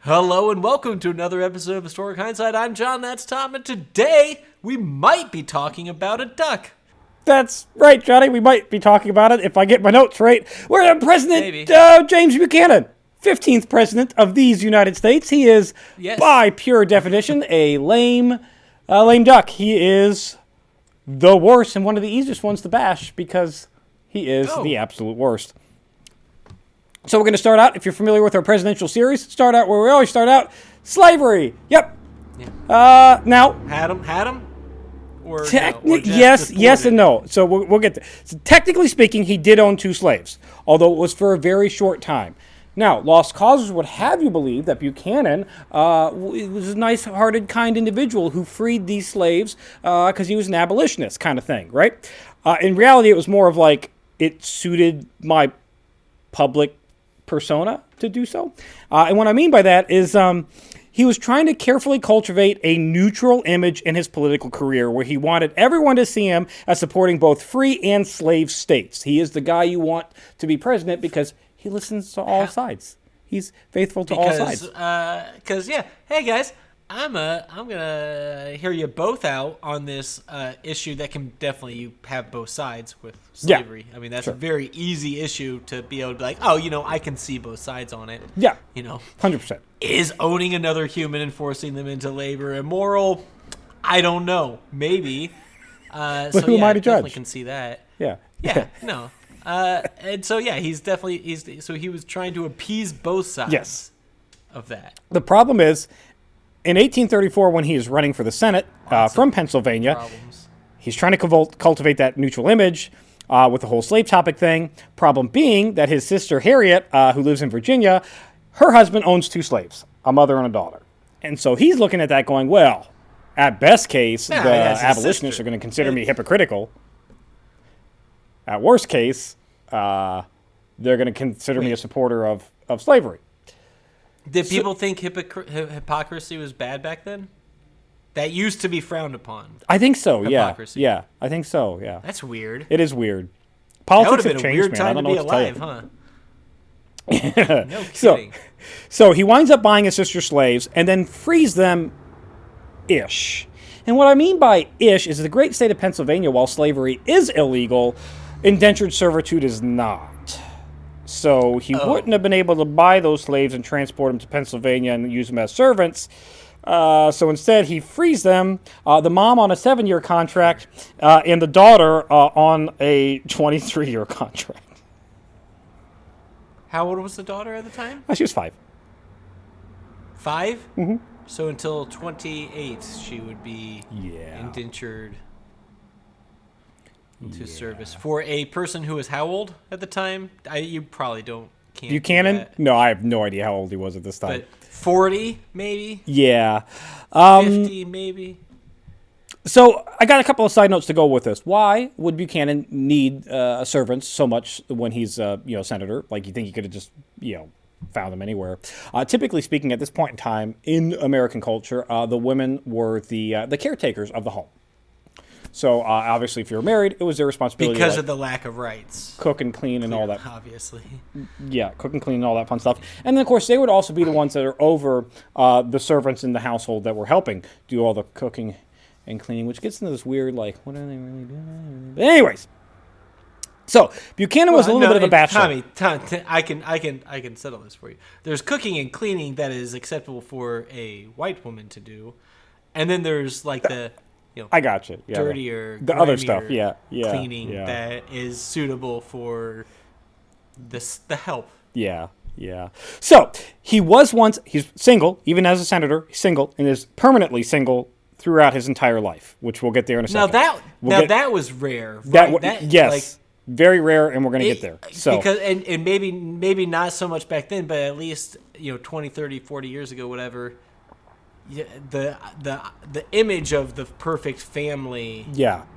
Hello and welcome to another episode of Historic Hindsight. I'm John, that's Tom, and today we might be talking about a duck. That's right, Johnny. We might be talking about it if I get my notes right. We're the President James Buchanan, 15th President of these United States. He is, by pure definition, a lame duck. He is the worst and one of the easiest ones to bash because he is the absolute worst. So we're going to start out, if you're familiar with our presidential series, start out where we always start out, slavery. Yep. Yeah. Now. Had him? Or yes and no. So we'll get there. So technically speaking, he did own 2 slaves, although it was for a very short time. Now, lost causes would have you believe that Buchanan was a nice-hearted, kind individual who freed these slaves because he was an abolitionist kind of thing, right? In reality, it was more of like it suited my public persona to do so. And what I mean by that is he was trying to carefully cultivate a neutral image in his political career where he wanted everyone to see him as supporting both free and slave states. He is the guy you want to be president because he listens to all sides. He's faithful to all sides. Hey guys, I'm gonna hear you both out on this issue that can definitely have both sides with slavery. Yeah, I mean, that's a very easy issue to be able to be like, I can see both sides on it. Yeah, 100%. Is owning another human and forcing them into labor immoral? I don't know. Maybe. But who am I to judge? Definitely can see that. Yeah. Yeah. No. And so he was trying to appease both sides. Of that. The problem is, in 1834, when he is running for the Senate from Pennsylvania, he's trying to cultivate that neutral image with the whole slave topic thing. Problem being that his sister Harriet, who lives in Virginia, her husband owns 2 slaves, a mother and a daughter. And so he's looking at that going, well, at best case, the abolitionists are going to consider me hypocritical. At worst case, they're going to consider me a supporter of slavery. Did people think hypocrisy was bad back then? That used to be frowned upon. I think so, hypocrisy. Yeah, I think so, yeah. That's weird. It is weird. Politics have changed, man. That would have been a weird time to be alive, huh? No kidding. So he winds up buying his sister's slaves and then frees them-ish. And what I mean by ish is the great state of Pennsylvania, while slavery is illegal, indentured servitude is not. So he wouldn't have been able to buy those slaves and transport them to Pennsylvania and use them as servants. So instead, he frees them, the mom on a 7-year contract and the daughter on a 23-year contract. How old was the daughter at the time? She was 5. 5? Mm-hmm. So until 28, she would be indentured into service. For a person who was how old at the time? You probably can't. Buchanan? No, I have no idea how old he was at this time. But 40, maybe? Yeah. 50, maybe? So I got a couple of side notes to go with this. Why would Buchanan need servants so much when he's senator? Like, you think he could have just found them anywhere? Typically speaking, at this point in time in American culture, the women were the caretakers of the home. So obviously, if you were married, it was their responsibility because of the lack of rights, cook and clean and all that. Obviously, cook and clean and all that fun stuff. And then of course, they would also be the ones that are over the servants in the household that were helping do all the cooking and cleaning, which gets into this weird, like, what are they really doing? But anyways, so Buchanan was a little bit of a bachelor. Tommy, I can settle this for you. There's cooking and cleaning that is acceptable for a white woman to do, and then there's like I got you. Yeah, dirtier, the other stuff, cleaning that is suitable for the help. Yeah. So he's single, even as a senator. He's single and is permanently single throughout his entire life, which we'll get there in a second. That was rare. Right? Yes, very rare, and we're going to get there. So because and maybe not so much back then, but at least 20, 30, 40 years ago, whatever. The image of the perfect family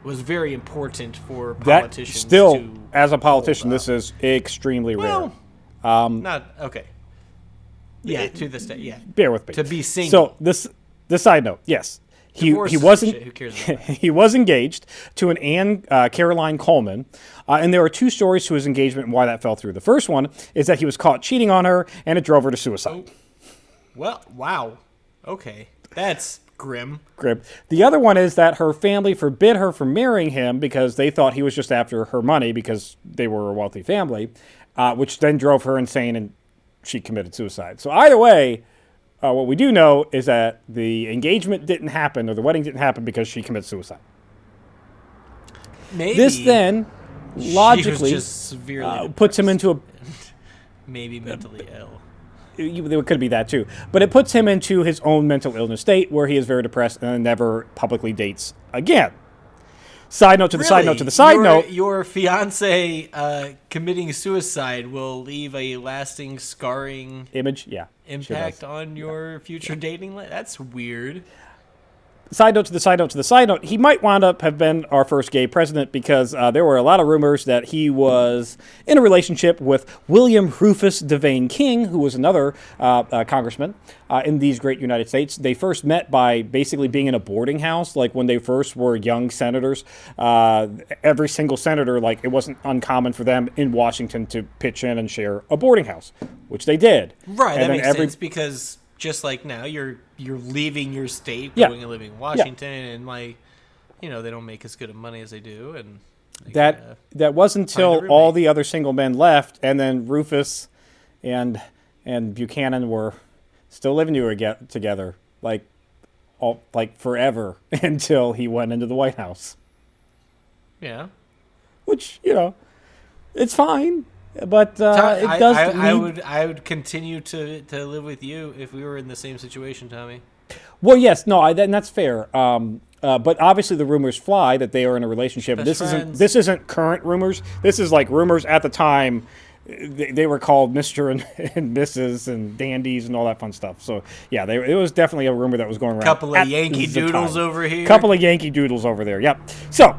was very important for politicians. Still, as a politician, this is extremely rare. Not okay. Yeah, to this day, yeah. Bear with me. To be single. So this side note, yes. He wasn't. Who cares about that? He was engaged to an Anne Caroline Coleman, and there are 2 stories to his engagement and why that fell through. The first one is that he was caught cheating on her, and it drove her to suicide. Well, wow. Okay. That's grim. The other one is that her family forbid her from marrying him because they thought he was just after her money because they were a wealthy family, which then drove her insane and she committed suicide. So either way, what we do know is that the engagement didn't happen or the wedding didn't happen because she committed suicide. Maybe this then logically just severely puts him into a maybe mentally ill. It could be that too, but it puts him into his own mental illness state where he is very depressed and never publicly dates again. Side note to the side note to the side note. Your fiance committing suicide will leave a lasting scarring impact on your future dating life. That's weird. Side note to the side note to the side note, he might wind up have been our first gay president because there were a lot of rumors that he was in a relationship with William Rufus Devane King, who was another congressman in these great United States. They first met by basically being in a boarding house, like when they first were young senators. Every single senator, like it wasn't uncommon for them in Washington to pitch in and share a boarding house, which they did. Right, and that makes sense because just like now, you're leaving your state, going and living in Washington, and they don't make as good of money as they do, and that wasn't until all the other single men left, and then Rufus and Buchanan were still living together, like forever until he went into the White House. Yeah, which it's fine. But it does. I would continue to live with you if we were in the same situation, Tommy. Well, yes, no, and that's fair. But obviously, the rumors fly that they are in a relationship. This isn't current rumors. This is like rumors at the time. They were called Mr. and Mrs. and dandies and all that fun stuff. So yeah, it was definitely a rumor that was going around. Couple of Yankee Doodles over here. Couple of Yankee Doodles over there. Yep. So,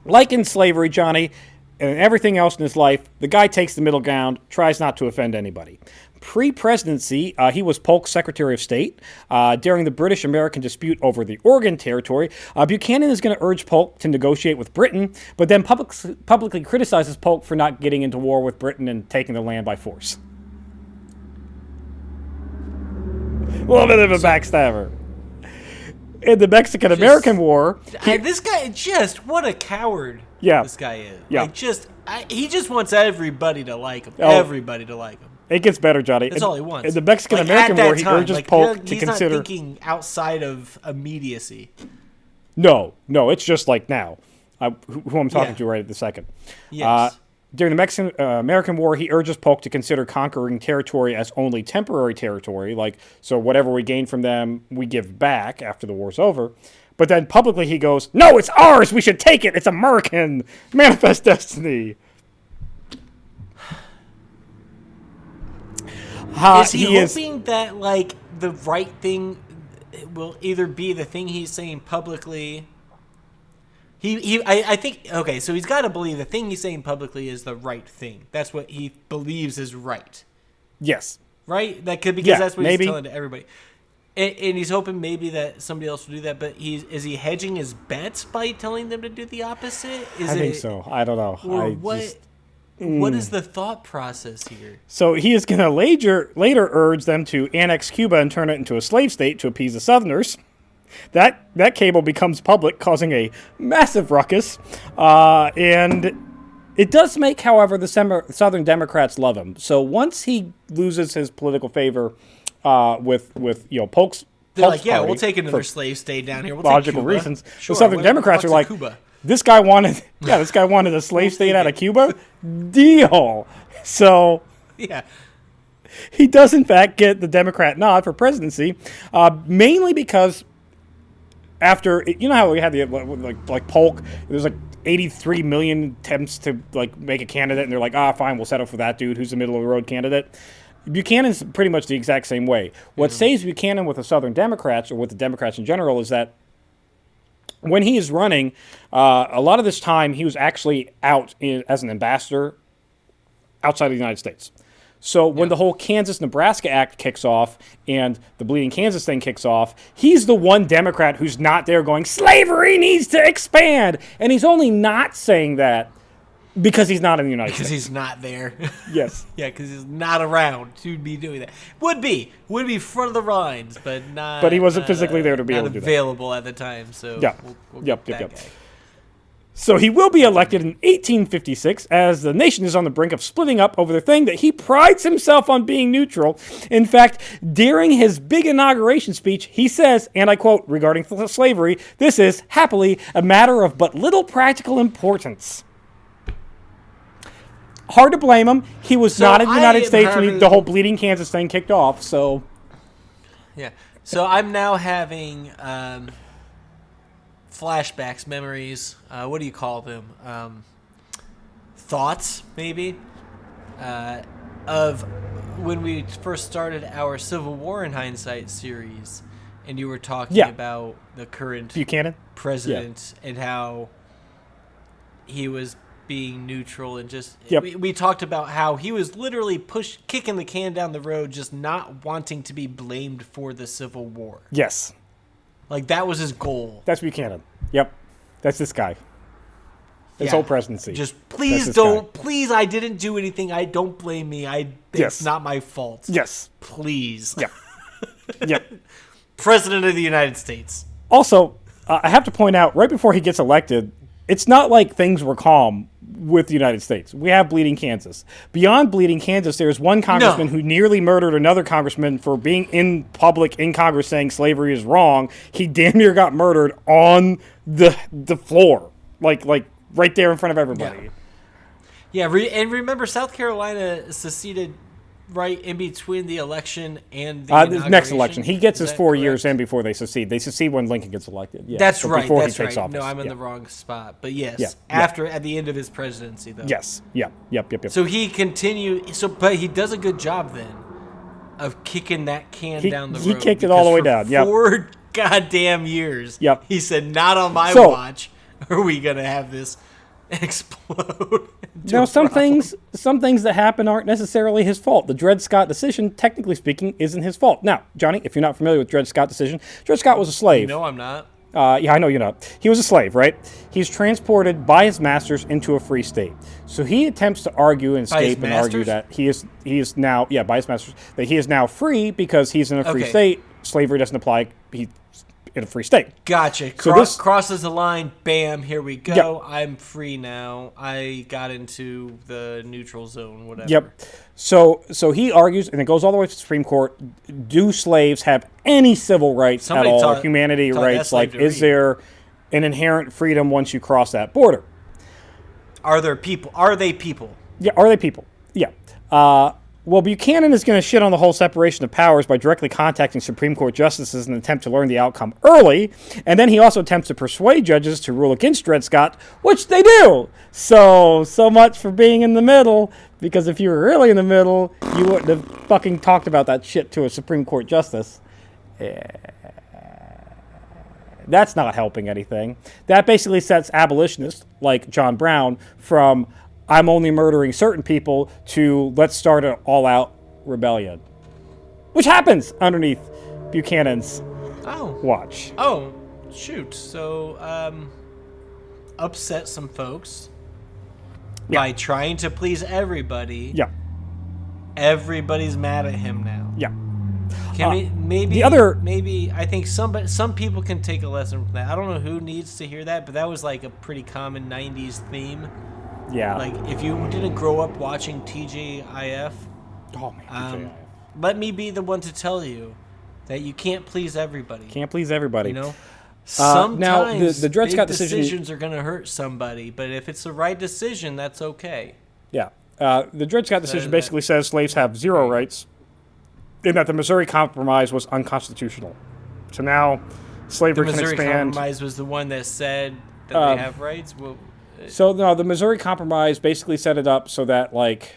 like in slavery, Johnny. And everything else in his life, the guy takes the middle ground, tries not to offend anybody. Pre-presidency, he was Polk's Secretary of State. During the British-American dispute over the Oregon Territory, Buchanan is going to urge Polk to negotiate with Britain, but then publicly criticizes Polk for not getting into war with Britain and taking the land by force. A little bit of a backstabber. In the Mexican-American War... this guy, what a coward this guy is. Yeah. He just wants everybody to like him. Everybody to like him. It gets better, Johnny. That's all he wants. In the Mexican-American War, he urges Polk to consider... He's not thinking outside of immediacy. No, it's just like now, who I'm talking to right at the second. Yes. During the Mexican-American War, he urges Polk to consider conquering territory as only temporary territory, so whatever we gain from them, we give back after the war's over. But then publicly he goes, no, it's ours, we should take it, it's American, manifest destiny. Is he hoping that, the right thing will either be the thing he's saying publicly... I think, okay, so he's got to believe the thing he's saying publicly is the right thing. That's what he believes is right. Yes. Right? Because that's what he's telling to everybody. And he's hoping maybe that somebody else will do that, but is he hedging his bets by telling them to do the opposite? I think so. I don't know. Or what is the thought process here? So he is going to later urge them to annex Cuba and turn it into a slave state to appease the Southerners. That cable becomes public, causing a massive ruckus, and it does make, however, the Southern Democrats love him. So once he loses his political favor with Polk's, they're like, yeah, we'll take another slave state down here. We'll logical take Cuba. reasons. Sure, the Southern Democrats are like, Cuba? This guy wanted a slave state out of Cuba. Deal. So yeah. He does, in fact, get the Democrat nod for presidency, mainly because after, how we had the, like Polk, there's 83 million attempts to, make a candidate, and they're like, fine, we'll settle for that dude who's the middle-of-the-road candidate. Buchanan's pretty much the exact same way. What saves Buchanan with the Southern Democrats, or with the Democrats in general, is that when he is running, a lot of this time he was actually out as an ambassador outside of the United States. So when the whole Kansas-Nebraska Act kicks off and the Bleeding Kansas thing kicks off, he's the one Democrat who's not there going, slavery needs to expand. And he's only not saying that Because he's not in the United Because States. he's not there. Yes. Yeah, because he's not around to be doing that. Would be front of the lines, but not. But he wasn't physically there to be able to do that. Available at the time, so Yeah. we'll Yep. get that guy. So he will be elected in 1856 as the nation is on the brink of splitting up over the thing that he prides himself on being neutral. In fact, during his big inauguration speech, he says, and I quote, regarding slavery, "This is, happily, a matter of but little practical importance." Hard to blame him. He was not in the United States when the whole Bleeding Kansas thing kicked off, so... Yeah. So I'm now having flashbacks, memories, what do you call them? Thoughts, maybe, of when we first started our Civil War in Hindsight series, and you were talking about the current Buchanan president and how he was being neutral and just we talked about how he was literally kicking the can down the road, just not wanting to be blamed for the Civil War. Yes. Like that was his goal. That's Buchanan. Yep. That's this guy. His whole presidency. Just please don't, please, I didn't do anything. Don't blame me. It's not my fault. Yes. Please. Yep. Yep. President of the United States. Also, I have to point out, right before he gets elected, it's not like things were calm with the United States. We have Bleeding Kansas. Beyond Bleeding Kansas, there's one congressman who nearly murdered another congressman for being in public in Congress saying slavery is wrong. He damn near got murdered on the floor, like right there in front of everybody. Yeah, and remember, South Carolina seceded right in between the election and the next election. He gets his 4 years correct? in before they secede. They secede when Lincoln gets elected. Yeah, that's right. Before That's he takes right. office. No, I'm in the wrong spot. But yes, at the end of his presidency, though. Yes. Yep. So he continued. But he does a good job then of kicking that can down the road. He kicked it all the way down. Yep. 4 goddamn years. Yep. He said, "Not on my watch. Are we gonna have this explode?" Now, some things that happen aren't necessarily his fault. The Dred Scott decision, technically speaking, isn't his fault. Now, Johnny, if you're not familiar with Dred Scott decision, Dred Scott was a slave. No, I'm not. Yeah, I know you're not. He was a slave, right? He's transported by his masters into a free state. So he attempts to argue and escape and argue that he is now, by his masters, that he is now free because he's in a free state. Slavery doesn't apply. He's in a free state. Gotcha. So this crosses the line. Bam, here we go. Yep. I'm free now. I got into the neutral zone, whatever. Yep. So he argues, and it goes all the way to the Supreme Court. Do slaves have any civil rights at all? Humanity rights? Like, is there an inherent freedom once you cross that border? Are they people? Yeah, are they people? Yeah. Well, Buchanan is going to shit on the whole separation of powers by directly contacting Supreme Court justices in an attempt to learn the outcome early, and then he also attempts to persuade judges to rule against Dred Scott, which they do. So much for being in the middle, because if you were really in the middle, you wouldn't have fucking talked about that shit to a Supreme Court justice. That's not helping anything. That basically sets abolitionists, like John Brown, from "I'm only murdering certain people" to "let's start an all-out rebellion," which happens underneath Buchanan's watch. Oh, shoot. So, upset some folks by trying to please everybody. Yeah. Everybody's mad at him now. Yeah. Maybe I think some people can take a lesson from that. I don't know who needs to hear that, but that was like a pretty common 90s theme. Yeah. Like, if you didn't grow up watching TGIF, let me be the one to tell you that you can't please everybody. Can't please everybody. You know? Sometimes now, the Dred Scott decisions are going to hurt somebody, but if it's the right decision, that's okay. Yeah. The Dred Scott decision basically says slaves have zero rights, and that the Missouri Compromise was unconstitutional. So now slavery can expand. The Missouri Compromise was the one that said that they have rights? Well, so, no, the Missouri Compromise basically set it up so that, like,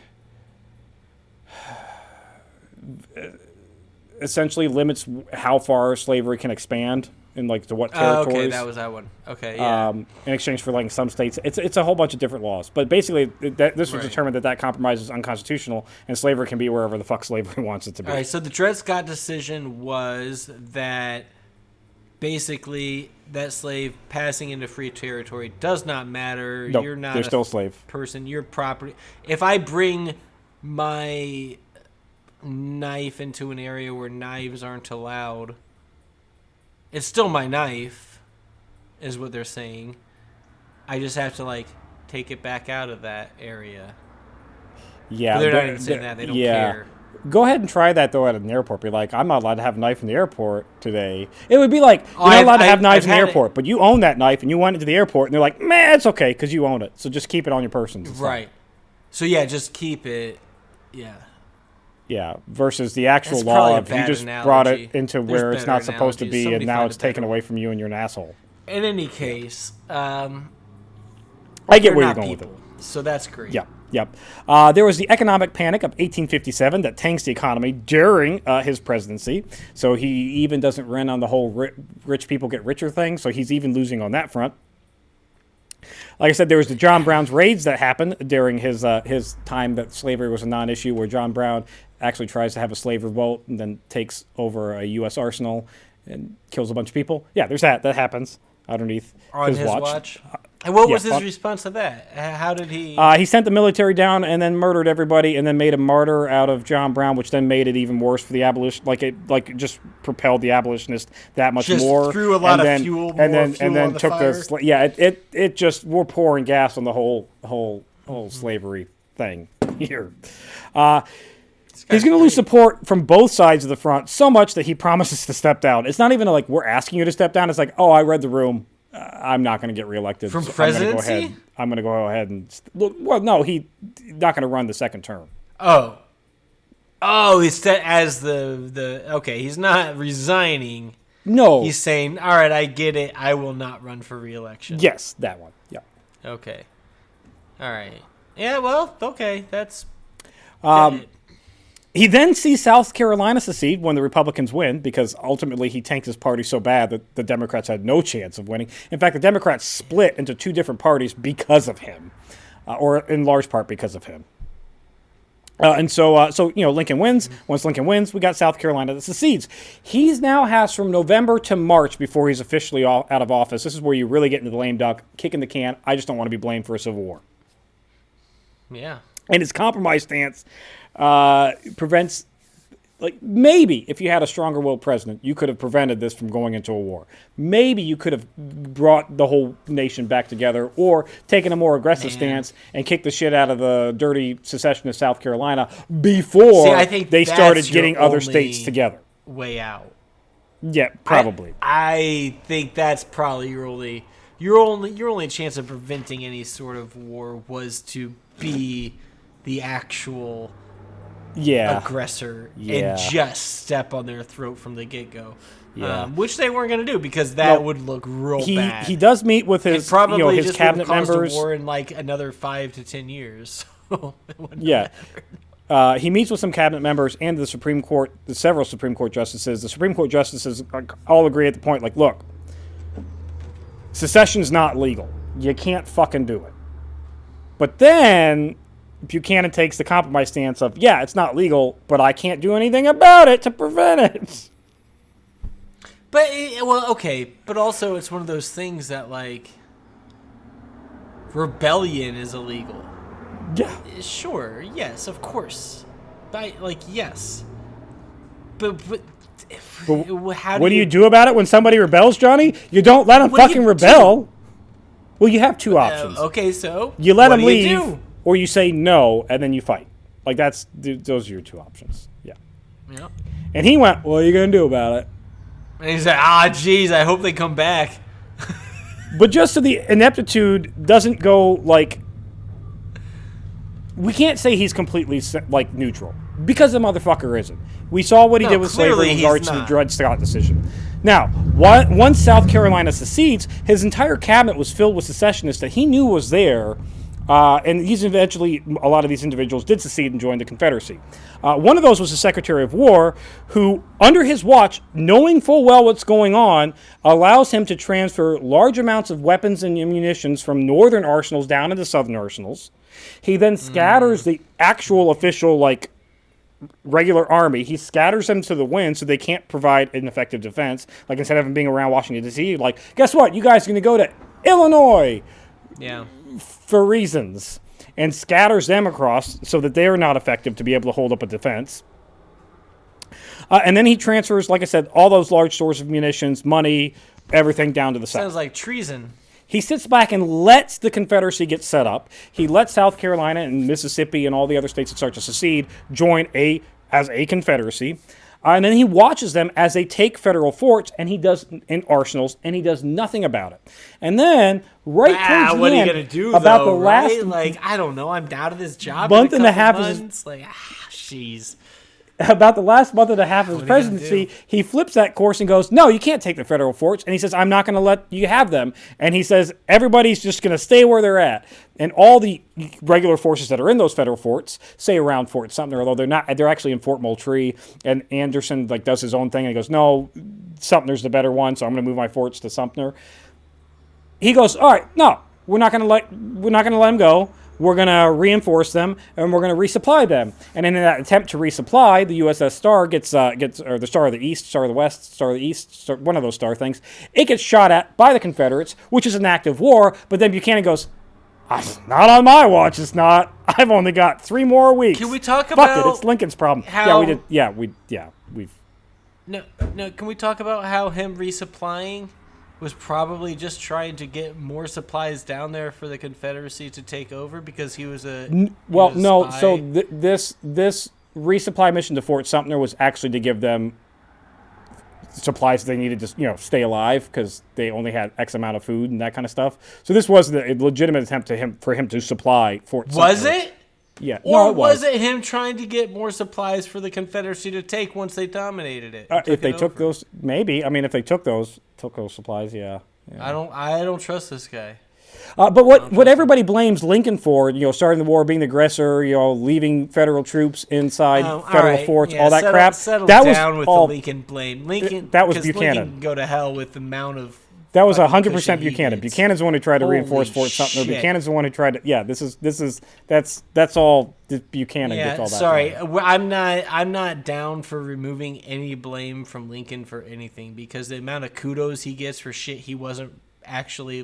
essentially limits how far slavery can expand and, like, to what territories. Okay, that was that one. Okay, yeah. In exchange for, like, some states. It's a whole bunch of different laws. But basically, this was determined that compromise is unconstitutional, and slavery can be wherever the fuck slavery wants it to be. All right, so the Dred Scott decision was that basically that slave passing into free territory does not matter. No, You're not they're still a slave person. You're property. If I bring my knife into an area where knives aren't allowed, it's still my knife, is what they're saying. I just have to like take it back out of that area. Yeah, but they're not even saying that. They don't care. Go ahead and try that, though, at an airport. Be like, I'm not allowed to have a knife in the airport today. It would be like, you're not allowed to have knives in the airport, but you own that knife, and you went into the airport, and they're like, man, it's okay, because you own it. So just keep it on your person. Right. So, yeah, just keep it. Yeah. Yeah, versus the actual law of you just brought it into where it's not supposed to be, and now it's taken away from you, and you're an asshole. In any case, I get where you're going with it. So that's great. Yeah. Yep. There was the economic panic of 1857 that tanks the economy during his presidency. So he even doesn't run on the whole rich people get richer thing. So he's even losing on that front. Like I said, there was the John Brown's raids that happened during his time that slavery was a non-issue, where John Brown actually tries to have a slave revolt and then takes over a U.S. arsenal and kills a bunch of people. Yeah, there's that. That happens underneath on his watch. And what was his response to that? How did he... he sent the military down and then murdered everybody and then made a martyr out of John Brown, which then made it even worse for the abolition. It just propelled the abolitionists that much more. Just threw a lot of fuel, and then took fire. It just, we're pouring gas on the whole slavery thing here. He's going to lose support from both sides of the front so much that he promises to step down. It's not even like we're asking you to step down. It's like, I read the room. I'm not going to get reelected. From presidency? I'm going to go ahead and... Well, no, he's not going to run the second term. Oh, he's as the... Okay, he's not resigning. No. He's saying, all right, I get it. I will not run for re-election. Yes, that one. Yeah. Okay. All right. Yeah, well, okay. That's... He then sees South Carolina secede when the Republicans win, because ultimately he tanked his party so bad that the Democrats had no chance of winning. In fact, the Democrats split into two different parties because of him, or in large part because of him. So Lincoln wins. Once Lincoln wins, we got South Carolina that secedes. He now has from November to March before he's officially out of office. This is where you really get into the lame duck, kicking the can. I just don't want to be blamed for a civil war. Yeah. And his compromise stance prevents, maybe if you had a stronger willed president, you could have prevented this from going into a war. Maybe you could have brought the whole nation back together, or taken a more aggressive stance and kicked the shit out of the dirty secession of South Carolina before they started getting other states together. Way out. Yeah, probably. I think that's probably your only chance of preventing any sort of war was to be the actual aggressor and just step on their throat from the get-go. Which they weren't going to do, because that would look real bad. He does meet with his cabinet members. A war in another 5 to 10 years. He meets with some cabinet members and the Supreme Court, the several Supreme Court justices. The Supreme Court justices all agree at the point, look, secession's not legal. You can't fucking do it. But then Buchanan takes the compromise stance of, it's not legal, but I can't do anything about it to prevent it. But, but also it's one of those things that, rebellion is illegal. Yeah. Sure, yes, of course. Yes. But how what do you do about it when somebody rebels, Johnny? You don't let them fucking rebel. Well, you have two options. Okay, so you let them leave, or you say no, and then you fight. Those are your two options. Yeah. Yeah. And he went, what are you going to do about it? And he's like, geez, I hope they come back. But just so the ineptitude doesn't go, we can't say he's completely, neutral. Because the motherfucker isn't. We saw what he did with slavery in regards to the Dred Scott decision. Now, once South Carolina secedes, his entire cabinet was filled with secessionists that he knew was there, and a lot of these individuals did secede and join the Confederacy. One of those was the Secretary of War, who, under his watch, knowing full well what's going on, allows him to transfer large amounts of weapons and munitions from northern arsenals down into southern arsenals. He then scatters the actual official, regular army. He scatters them to the wind so they can't provide an effective defense. Like, instead of them being around Washington, D.C., like, guess what? You guys are going to go to Illinois for reasons. And scatters them across so that they are not effective to be able to hold up a defense. And then he transfers, like I said, all those large stores of munitions, money, everything down to the south. Sounds like treason. He sits back and lets the Confederacy get set up. He lets South Carolina and Mississippi and all the other states that start to secede join as a Confederacy. And then he watches them as they take federal forts and he does in arsenals, and he does nothing about it. And then towards the what end, are you gonna do about though, the last right? Like, I don't know, I'm out of this job month in and a half months. Like, jeez. About the last month and a half of his presidency, he flips that course and goes, no, you can't take the federal forts. And he says, I'm not going to let you have them. And he says, everybody's just going to stay where they're at. And all the regular forces that are in those federal forts, say around Fort Sumter, although they're actually in Fort Moultrie. And Anderson does his own thing. And he goes, no, Sumter's the better one, so I'm going to move my forts to Sumter. He goes, all right, no, we're not going to let them go. We're going to reinforce them, and we're going to resupply them. And in that attempt to resupply, the USS Star gets or the Star of the East, Star of the West, Star of the East, one of those star things. It gets shot at by the Confederates, which is an act of war. But then Buchanan goes, not on my watch, it's not. I've only got 3 more weeks. Can we talk Fuck about it, it's Lincoln's problem. how... Yeah, we did. We've... No, can we talk about how him resupplying was probably just trying to get more supplies down there for the Confederacy to take over because he was a no. spy? So this resupply mission to Fort Sumter was actually to give them supplies they needed to stay alive because they only had X amount of food and that kind of stuff. So this was a legitimate attempt for him to supply Fort Sumter. Was it? Yeah. Or was it him trying to get more supplies for the Confederacy to take once they dominated it? If they took those, maybe. I mean, if they took those supplies, yeah. I don't trust this guy. But what everybody blames Lincoln for, starting the war, being the aggressor, leaving federal troops inside federal forts, all that crap. Settle that down was with all, the Lincoln blame. Lincoln. That was Buchanan. Lincoln can go to hell with the amount of. That was 100% Buchanan. Buchanan's the one who tried to reinforce Fort Sumter. Shit. Buchanan's the one who tried to. Yeah, that's all. Buchanan gets all that. Sorry, I'm not down for removing any blame from Lincoln for anything because the amount of kudos he gets for shit he wasn't actually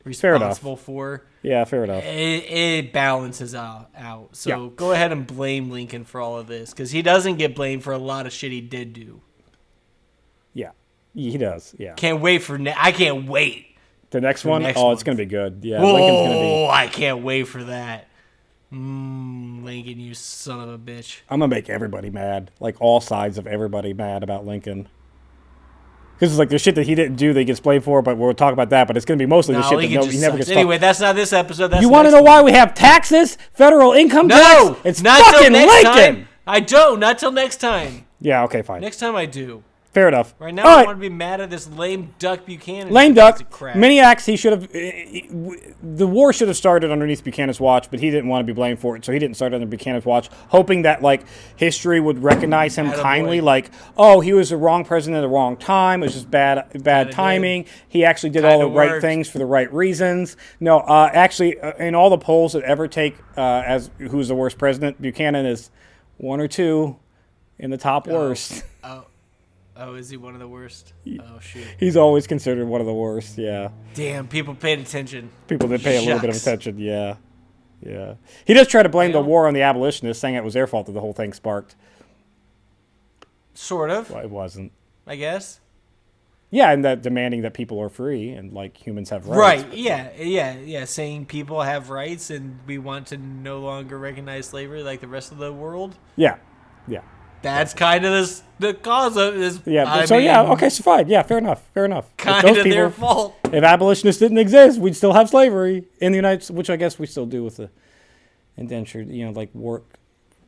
responsible for. Yeah, fair enough. It balances out. So go ahead and blame Lincoln for all of this because he doesn't get blamed for a lot of shit he did do. Yeah. He does, yeah. Can't wait for I can't wait. The next one? It's going to be good. Yeah, Whoa, Lincoln's going to be... I can't wait for that. Lincoln, you son of a bitch. I'm going to make everybody mad. Like, all sides of everybody mad about Lincoln. Because it's the shit that he didn't do that he gets blamed for, but we'll talk about that. But it's going to be mostly the shit that he never gets... Anyway, that's not this episode. That's you want to know why we have taxes? Federal income tax? No! It's not fucking Lincoln! Time. I don't. Not till next time. Yeah, okay, fine. Next time I do. Fair enough. Right now, I want to be mad at this lame duck Buchanan. Lame duck. Many acts he should have. The war should have started underneath Buchanan's watch, but he didn't want to be blamed for it, so he didn't start under Buchanan's watch, hoping that history would recognize him kindly. He was the wrong president at the wrong time. It was just bad timing. He actually did all the right things for the right reasons. No, actually, in all the polls that ever take as who's the worst president, Buchanan is 1 or 2 in the top worst. Oh, is he one of the worst? Oh, shoot. He's always considered one of the worst, yeah. Damn, people paid attention. People did pay a little bit of attention, yeah. Yeah. He does try to blame the war on the abolitionists, saying it was their fault that the whole thing sparked. Sort of. Well, it wasn't. I guess. Yeah, and that demanding that people are free and, humans have rights. Right, yeah. Saying people have rights and we want to no longer recognize slavery like the rest of the world. Yeah. That's kind of the cause of this. Yeah, okay, so fine. Yeah, fair enough. Kind of their fault. If abolitionists didn't exist, we'd still have slavery in the United States, which I guess we still do with the indentured, work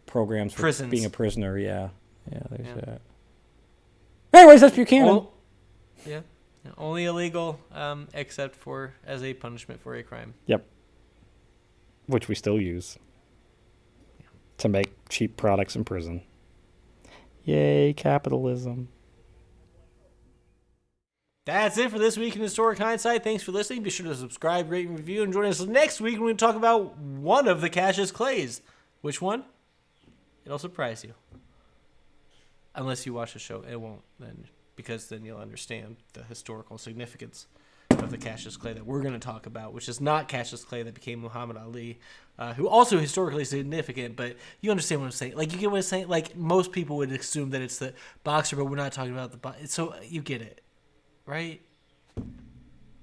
programs for prisons. Being a prisoner. Yeah, there's that. Anyways, that's Buchanan. Yeah, only illegal except for as a punishment for a crime. Yep. Which we still use to make cheap products in prison. Yay, capitalism. That's it for this week in Historic Hindsight. Thanks for listening. Be sure to subscribe, rate, and review, and join us next week when we talk about one of the Cassius Clays. Which one? It'll surprise you. unless you watch the show, it won't. Because then you'll understand the historical significance of the Cassius Clay that we're going to talk about, which is not Cassius Clay that became Muhammad Ali, who also historically significant, but you understand what I'm saying. Like, you get what I'm saying? Like, most people would assume that it's the boxer, but we're not talking about the boxer. So you get it, right?